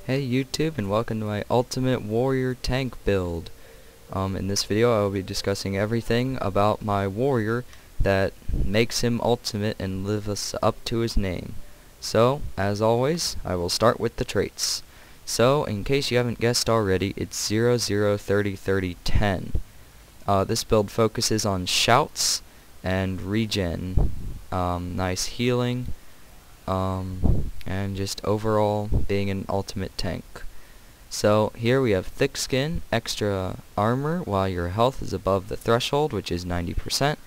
Hey YouTube, and welcome to my Ultimate Warrior Tank build. In this video I will be discussing everything about my warrior that makes him ultimate and lives up to his name. So, as always, I will start with the traits. So, in case you haven't guessed already, it's 0, 0, 30, 30, 10. This build focuses on shouts and regen, nice healing, and just overall being an ultimate tank. So here we have thick skin, extra armor while your health is above the threshold, which is 90%.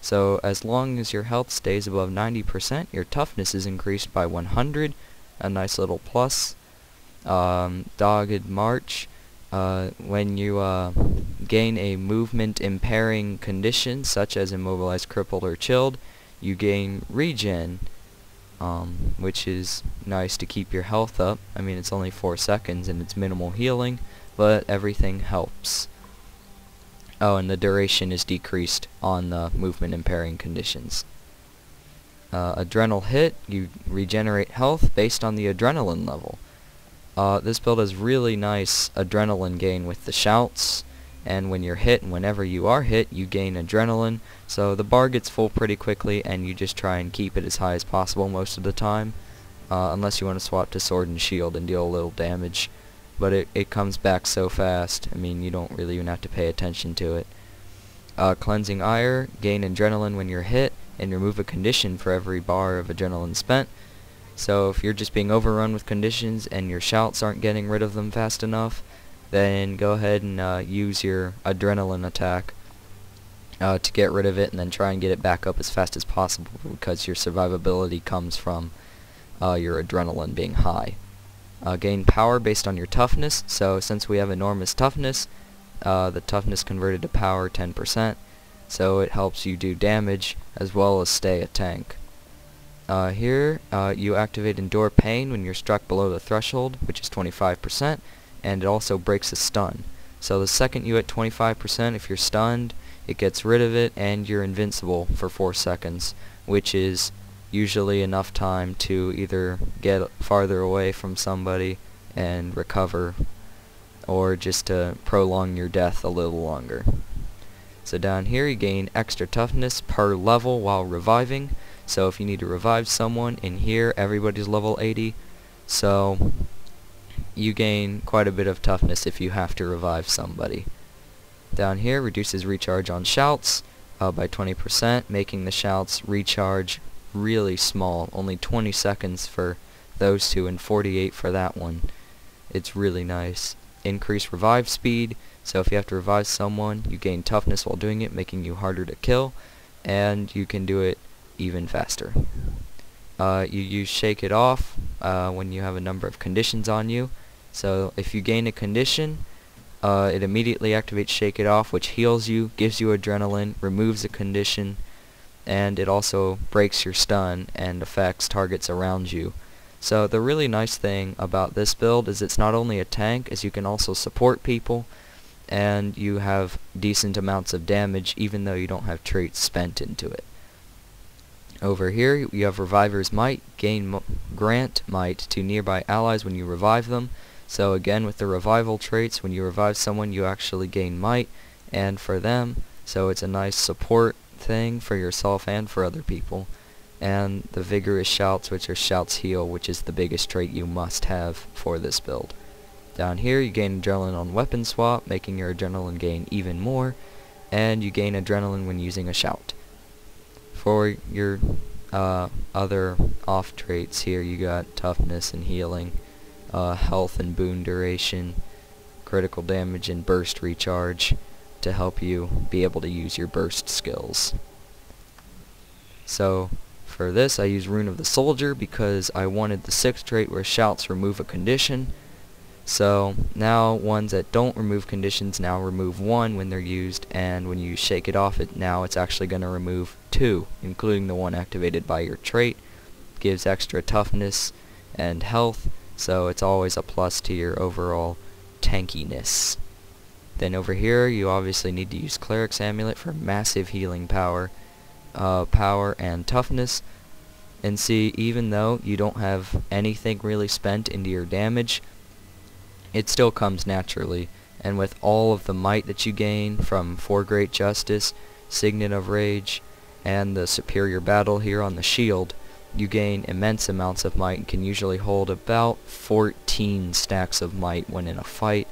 So as long as your health stays above 90%, your toughness is increased by 100, a nice little plus. Dogged march, when you gain a movement impairing condition such as immobilized, crippled, or chilled, you gain regen, which is nice to keep your health up. I mean, it's only 4 seconds and it's minimal healing, but everything helps. Oh, and the duration is decreased on the movement impairing conditions. Adrenal hit, you regenerate health based on the adrenaline level. This build has really nice adrenaline gain with the shouts, and when you're hit and whenever you are hit, you gain adrenaline, so the bar gets full pretty quickly and you just try and keep it as high as possible most of the time, unless you want to swap to sword and shield and deal a little damage, but it comes back so fast. I mean, you don't really even have to pay attention to it. Cleansing ire, gain adrenaline when you're hit and remove a condition for every bar of adrenaline spent. So if you're just being overrun with conditions and your shouts aren't getting rid of them fast enough, then go ahead and use your adrenaline attack to get rid of it, and then try and get it back up as fast as possible, because your survivability comes from your adrenaline being high. Gain power based on your toughness, so since we have enormous toughness, the toughness converted to power 10%, so it helps you do damage as well as stay a tank. Here you activate endure pain when you're struck below the threshold, which is 25%, and it also breaks a stun. So the second you hit 25%, if you're stunned, it gets rid of it and you're invincible for 4 seconds, which is usually enough time to either get farther away from somebody and recover, or just to prolong your death a little longer. So down here you gain extra toughness per level while reviving. So if you need to revive someone, in here everybody's level 80, so you gain quite a bit of toughness if you have to revive somebody. Down here reduces recharge on shouts by 20%, making the shouts recharge really small, only 20 seconds for those two and 48 for that one. It's really nice. Increase revive speed, so if you have to revive someone, you gain toughness while doing it, making you harder to kill, and you can do it even faster. You use shake it off when you have a number of conditions on you. So if you gain a condition, it immediately activates shake it off, which heals you, gives you adrenaline, removes a condition, and it also breaks your stun and affects targets around you. So the really nice thing about this build is it's not only a tank, as you can also support people, and you have decent amounts of damage even though you don't have traits spent into it. Over here you have Reviver's Might, grant might to nearby allies when you revive them. So again, with the revival traits, when you revive someone you actually gain might, and for them, so it's a nice support thing for yourself and for other people. And the vigorous shouts, which are shouts heal, which is the biggest trait you must have for this build. Down here you gain adrenaline on weapon swap, making your adrenaline gain even more, and you gain adrenaline when using a shout. For your other off traits here, you got toughness and healing, health and boon duration, critical damage and burst recharge to help you be able to use your burst skills. So for this I use Rune of the Soldier because I wanted the 6th trait where shouts remove a condition. So now ones that don't remove conditions now remove 1 when they're used, and when you shake it off, it's actually going to remove 2, including the one activated by your trait. Gives extra toughness and health, so it's always a plus to your overall tankiness. Then over here you obviously need to use Cleric's Amulet for massive healing power and toughness. And see, even though you don't have anything really spent into your damage, it still comes naturally, and with all of the might that you gain from 4 Great Justice, Signet of Rage, and the Superior Battle here on the shield, you gain immense amounts of might and can usually hold about 14 stacks of might when in a fight.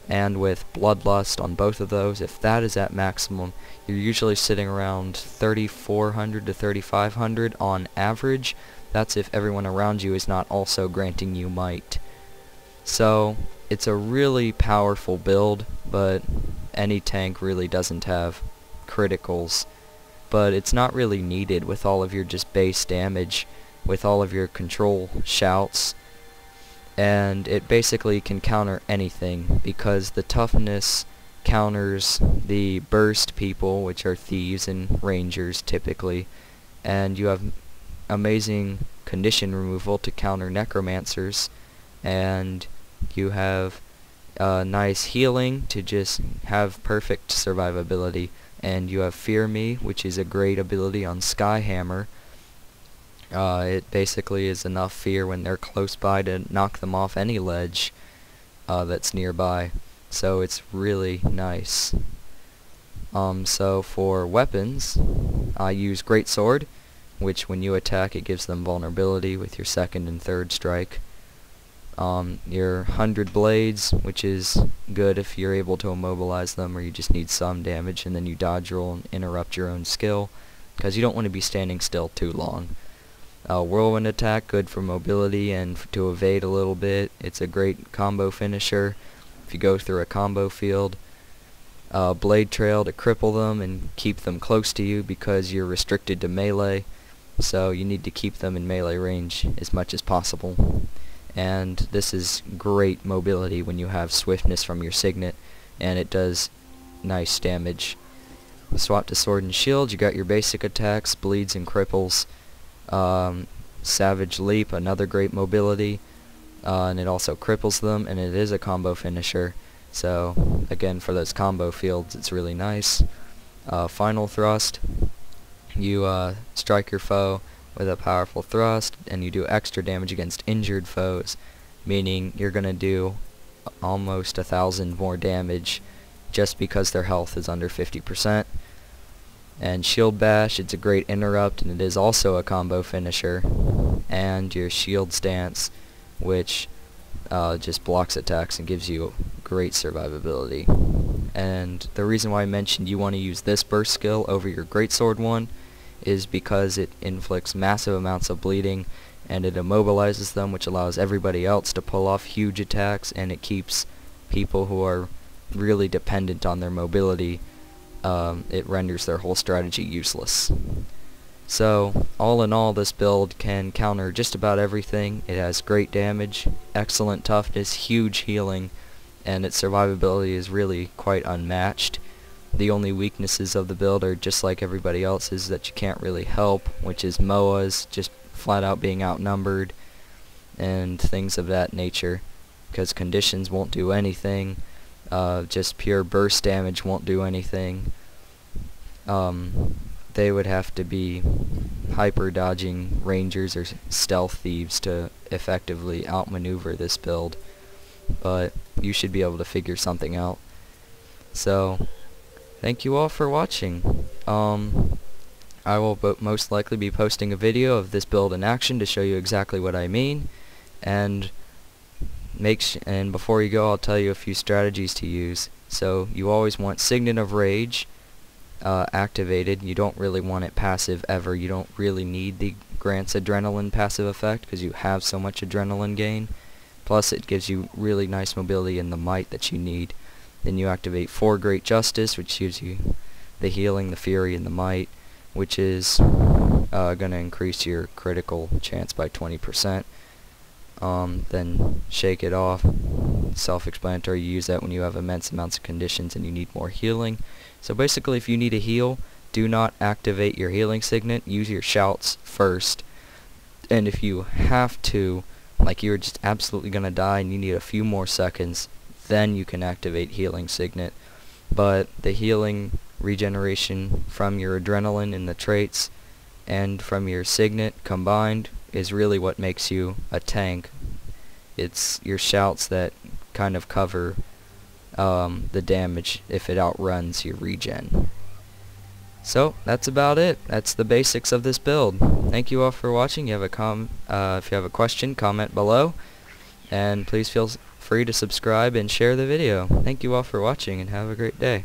And with Bloodlust on both of those, if that is at maximum, you're usually sitting around 3,400 to 3,500 on average. That's if everyone around you is not also granting you might. So it's a really powerful build, but any tank really doesn't have criticals. But it's not really needed with all of your just base damage, with all of your control shouts, and it basically can counter anything because the toughness counters the burst people, which are thieves and rangers typically, and you have amazing condition removal to counter necromancers, and you have nice healing to just have perfect survivability, and you have Fear Me, which is a great ability on Skyhammer. It basically is enough fear when they're close by to knock them off any ledge that's nearby, so it's really nice. So for weapons, I use Greatsword, which when you attack it gives them vulnerability with your second and third strike. Your 100 Blades, which is good if you're able to immobilize them or you just need some damage, and then you dodge roll and interrupt your own skill, because you don't want to be standing still too long. Whirlwind Attack, good for mobility and to evade a little bit. It's a great combo finisher if you go through a combo field. Blade Trail to cripple them and keep them close to you because you're restricted to melee, so you need to keep them in melee range as much as possible. And this is great mobility when you have swiftness from your Signet, and it does nice damage. Swap to Sword and Shield, you got your basic attacks, bleeds and cripples. Savage Leap, another great mobility, and it also cripples them, and it is a combo finisher, so again for those combo fields it's really nice. Final Thrust, you strike your foe with a powerful thrust, and you do extra damage against injured foes, meaning you're gonna do almost 1,000 more damage just because their health is under 50%. And Shield Bash, it's a great interrupt, and it is also a combo finisher. And your Shield Stance, which just blocks attacks and gives you great survivability. And the reason why I mentioned you want to use this burst skill over your Greatsword one is because it inflicts massive amounts of bleeding, and it immobilizes them, which allows everybody else to pull off huge attacks, and it keeps people who are really dependent on their mobility, it renders their whole strategy useless. So all in all, this build can counter just about everything. It has great damage, excellent toughness, huge healing, and its survivability is really quite unmatched. The only weaknesses of the build are just like everybody else's that you can't really help, which is MOAs just flat out being outnumbered and things of that nature, because conditions won't do anything. Just pure burst damage won't do anything. They would have to be hyper dodging rangers or stealth thieves to effectively outmaneuver this build, but you should be able to figure something out. So thank you all for watching. I will most likely be posting a video of this build in action to show you exactly what I mean, and before you go, I'll tell you a few strategies to use. So you always want Signet of Rage activated. You don't really want it passive ever. You don't really need the grants adrenaline passive effect because you have so much adrenaline gain. Plus it gives you really nice mobility and the might that you need. Then you activate 4 Great Justice, which gives you the healing, the fury, and the might, which is going to increase your critical chance by 20%. Then Shake It Off, self-explanatory. You use that when you have immense amounts of conditions and you need more healing. So basically, if you need a heal, do not activate your healing signet. Use your shouts first. And if you have to, like you're just absolutely going to die and you need a few more seconds, then you can activate healing signet. But the healing regeneration from your adrenaline and the traits and from your signet combined is really what makes you a tank. It's your shouts that kind of cover the damage if it outruns your regen. So that's about it. That's the basics of this build. Thank you all for watching. If you have a question, comment below, and please feel free to subscribe and share the video. Thank you all for watching, and have a great day.